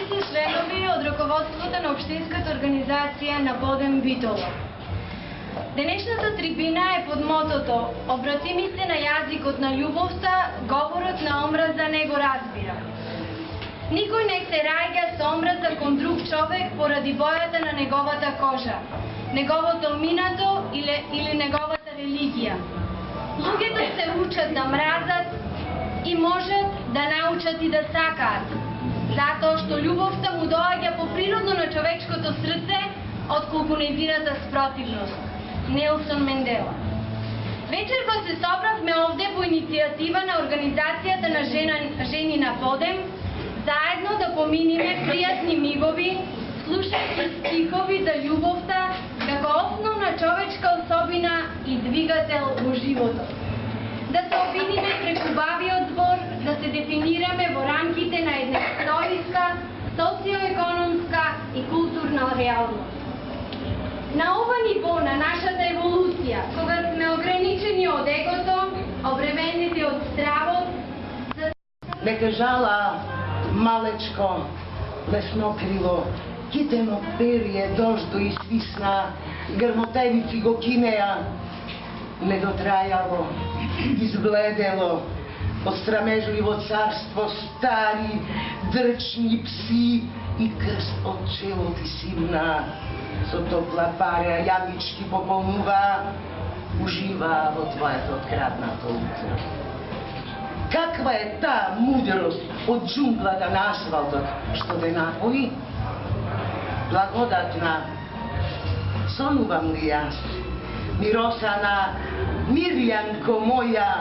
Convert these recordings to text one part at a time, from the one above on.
се членови од раководството на Општинската организација на Боден Битола. Денешната трибина е под мотото "Обратими се на јазикот на љубовта, говорот на омраза не го разбира". Никој не се раѓа со омраза кон друг човек поради бојата на неговата кожа, неговото минато или неговата религија. Луѓето се учат да мразат и можат да научат и да сакаат, затоа што љубовта му доаѓа по природно на човечкото срце, отколку нејзината спротивност. Нелсон Мендела. Вечерва се собравме овде по иницијатива на Организацијата на жени на Боден, заедно да поминиме пријатни мигови, слушајќи стихови за љубовта како основна човечка особина и двигател во животот. Да се обидиме преку бавиот збор, да се дефинираме во рамките на една историска, социоекономска и културна реалност. На ова ниво на нашата еволуција, кога сме ограничени од егото, обременети од стравот, нека жала малечко, лесно крило, китено перие дождо и свисна, грмотевици го кинеа, недотрајало, избледело, од срамежливо царство стари, дрчни пси и крст од чело ти сивна, со топла пареа јагички пополнува, ужива во твоето откраднато утро. Каква е таа мудрост од џунглата на асфалтот што те напои? Благодатна, сонувам ли јас? Миросана, Мирјанко моја,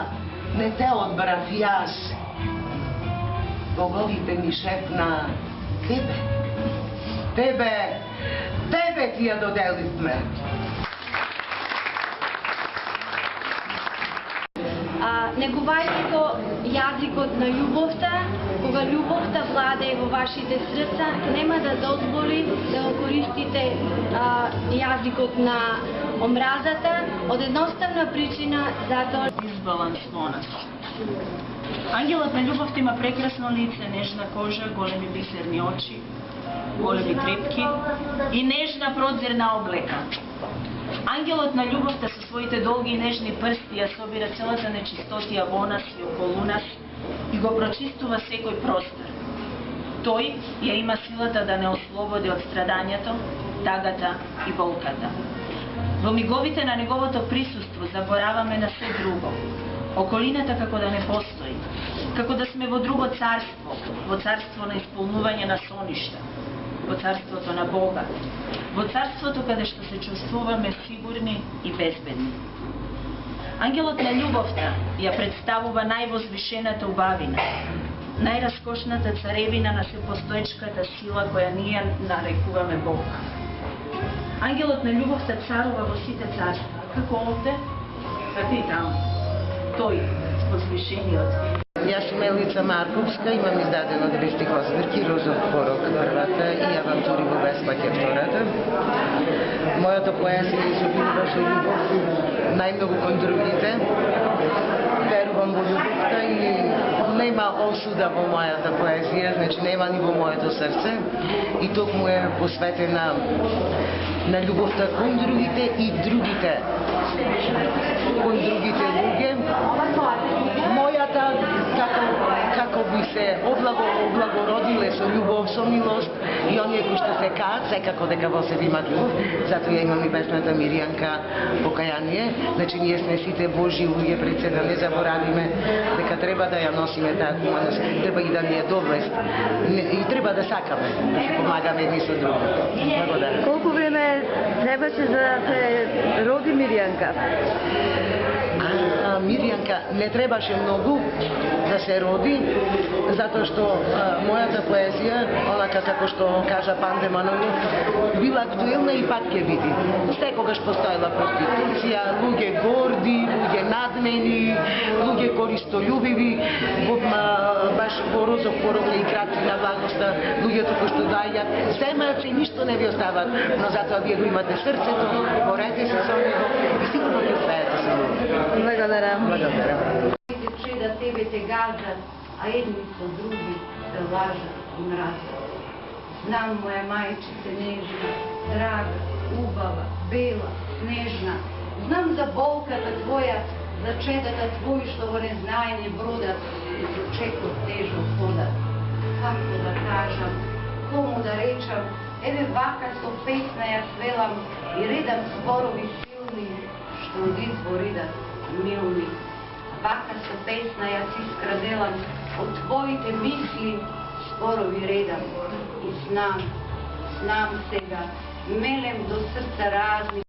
не те одбрав јас. Боговите ми шепна, тебе ти ја доделивме. Негувајќи јазикот на љубовта, кога љубовта владее во вашите срца, нема да дозволи да го користите јазикот на омразата, од едноставна причина затоа дисбаланс во нас. Ангелот на љубовта има прекрасно лице, нежна кожа, големи бисерни очи, големи трепки и нежна продзирна облека. Ангелот на љубовта со своите долги и нежни прсти ја собира целата нечистотија во нас и околу нас и го прочистува секој простор. Тој ја има силата да не ослободи од страдањето, тагата и болката. Во миговите на неговото присуство забораваме на се друго. Околината како да не постои, како да сме во друго царство, во царство на исполнување на соништа, во царството на Бога, во царството каде што се чувствуваме сигурни и безбедни. Ангелот на љубовта ја представува највозвишената убавина, најраскошната царевина на сепостоечката сила која ние нарекуваме Бог. Ангелот на љубовта царува во сите царства, како овде, така и таму. Тој, возвишениот. Јас сум Елица Марковска, имам издадено 2 стихозбирки, Розов порок првата и Авантури во беспаќе втората. Мојата поезија изобилува со љубов, најмногу кон другите. Верувам во љубовта и нема осуда во мојата поезија, значи нема ни во моето срце и токму е посветена на љубовта кон другите и другите кон другите луѓе. Мојата како би се облагородиле со љубов, со милост и оние кои што се каат, секако дека во себе имат љубов, затоа ја имам и песната Мирјанка покаяние. Значи ние сме сите Божи луѓе пред се, да не заборавиме дека треба да ја носиме таа хуманост, треба и да ни е довест и треба да сакаме, да се помагаме едни со други. Благодарам. Колку време требаше за да се роди Мирјанка? Мирјанка не требаше многу да се роди, затоа што мојата поезија, онака како што кажа Панде Манолов, била актуелна и пак ќе биде. Секогаш постоела проституција, луѓе горди, луѓе надмени, луѓе користолюбиви, баш во Розов порок и кратки на благоста, луѓето кои што дајат, земаат и ништо не ви остават, но затоа вие го имате срцето, борете се со него и сигурно ќе успеете со него. Благодарам. Благодарам. Че да тебе те газат, а едни со други се лажат и мразат. Znam moja majčice nežna, draga, ubava, bela, snežna. Znam za bolkata tvoja, za čedata tvoj što vo ne znajne broda i za čeko težo hoda. Kako da kažem, komu da rečem, eve vaka so pesna ja svelam i redam zborovi silni, što od izborida milni. Vaka so pesna ja si skradelam, od tvojite misli zborovi redam. I znam sega, melem do srca razni